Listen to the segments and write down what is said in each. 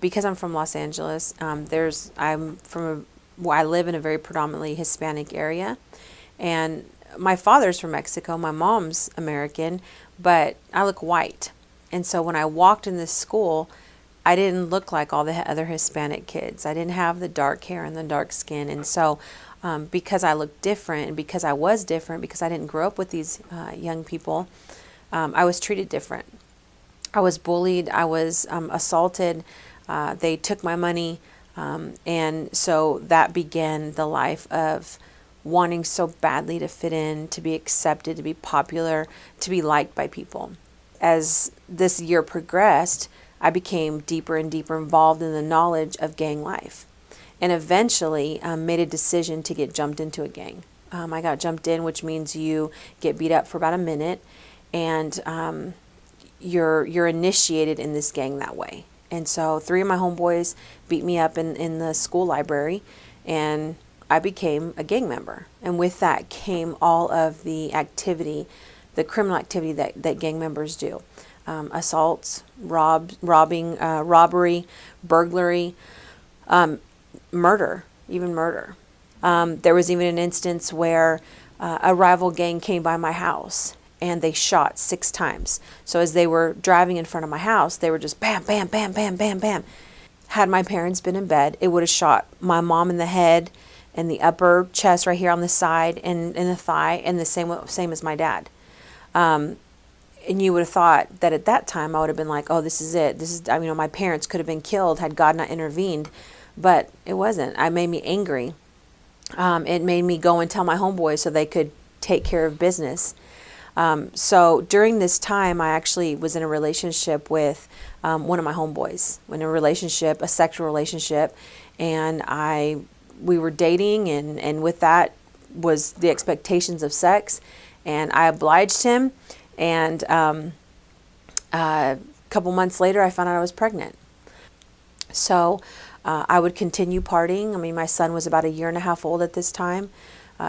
Because I'm from Los Angeles, I live in a very predominantly Hispanic area, and my father's from Mexico, my mom's American, but I look white. And so when I walked in this school, I didn't look like all the other Hispanic kids. I didn't have the dark hair and the dark skin. And so because I looked different and because I was different, because I didn't grow up with these young people, I was treated different. I was bullied. I was assaulted. They took my money. And so that began the life of wanting so badly to fit in, to be accepted, to be popular, to be liked by people. As this year progressed, I became deeper and deeper involved in the knowledge of gang life, and eventually made a decision to get jumped into a gang. I got jumped in, which means you get beat up for about a minute, and you're initiated in this gang that way. And so 3 of my homeboys beat me up in the school library, and I became a gang member. And with that came all of the activity, the criminal activity that gang members do. Assaults, robbery, burglary, murder, even murder. There was even an instance where a rival gang came by my house and they shot 6 times. So as they were driving in front of my house, they were just bam, bam, bam, bam, bam, bam. Had my parents been in bed, it would have shot my mom in the head and the upper chest right here on the side and in the thigh, and the same as my dad. And you would have thought that at that time I would have been like, oh, this is it. My parents could have been killed had God not intervened, but it wasn't. It made me angry. It made me go and tell my homeboys so they could take care of business. So during this time, I actually was in a relationship with one of my homeboys, a sexual relationship, and we were dating, and with that was the expectations of sex, and I obliged him, and a couple months later, I found out I was pregnant. So I would continue partying. I mean, my son was about 1.5 years old at this time.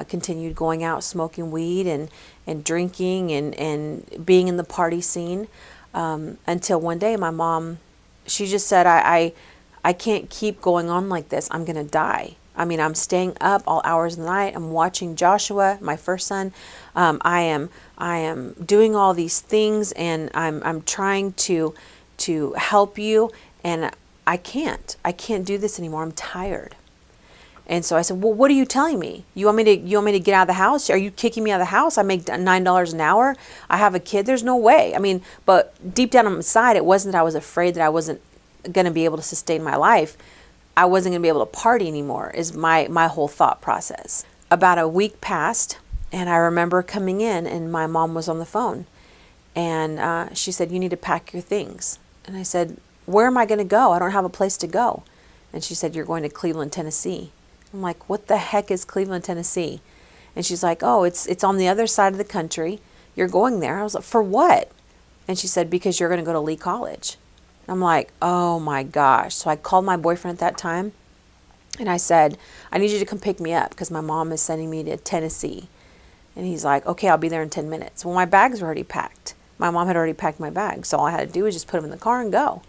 Continued going out, smoking weed and drinking and being in the party scene, until one day my mom, she just said, I can't keep going on like this. I'm going to die. I mean, I'm staying up all hours of the night. I'm watching Joshua, my first son. I am doing all these things, and I'm trying to help you, and I can't do this anymore. I'm tired. And so I said, well, what are you telling me? You want me to get out of the house? Are you kicking me out of the house? I make $9 an hour. I have a kid. There's no way. I mean, but deep down inside, it wasn't that I was afraid that I wasn't going to be able to sustain my life. I wasn't going to be able to party anymore is my whole thought process. About a week passed, and I remember coming in, and my mom was on the phone. And she said, you need to pack your things. And I said, where am I going to go? I don't have a place to go. And she said, you're going to Cleveland, Tennessee. I'm like, what the heck is Cleveland, Tennessee? And she's like, oh, it's on the other side of the country. You're going there. I was like, for what? And she said, because you're going to go to Lee College. I'm like, oh my gosh. So I called my boyfriend at that time, and I said, I need you to come pick me up because my mom is sending me to Tennessee. And he's like, okay, I'll be there in 10 minutes. Well, my bags were already packed. My mom had already packed my bags. So all I had to do was just put them in the car and go.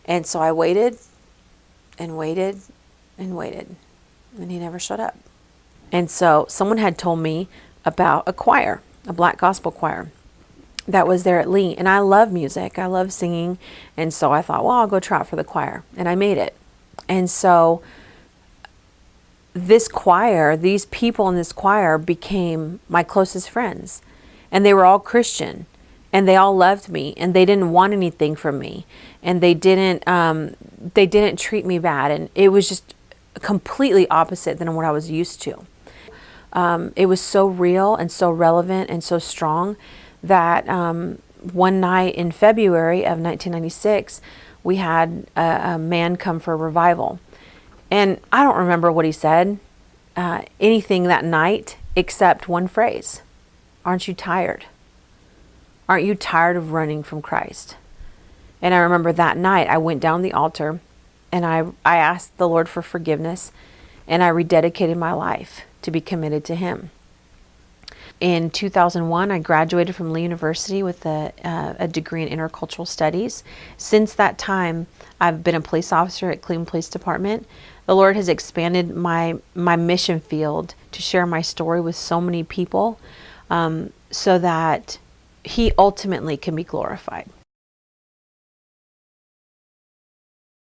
And so I waited and waited and waited. And he never showed up. And so someone had told me about a choir, a black gospel choir that was there at Lee. And I love music. I love singing. And so I thought, well, I'll go try out for the choir. And I made it. And so this choir, these people in this choir became my closest friends. And they were all Christian. And they all loved me. And they didn't want anything from me. And they didn't treat me bad. And it was just completely opposite than what I was used to. It was so real and so relevant and so strong that one night in February of 1996, we had a man come for a revival. And I don't remember what he said, anything that night except one phrase. Aren't you tired? Aren't you tired of running from Christ? And I remember that night I went down the altar and I asked the Lord for forgiveness, and I rededicated my life to be committed to Him. In 2001, I graduated from Lee University with a degree in intercultural studies. Since that time, I've been a police officer at Cleveland Police Department. The Lord has expanded my mission field to share my story with so many people, so that He ultimately can be glorified.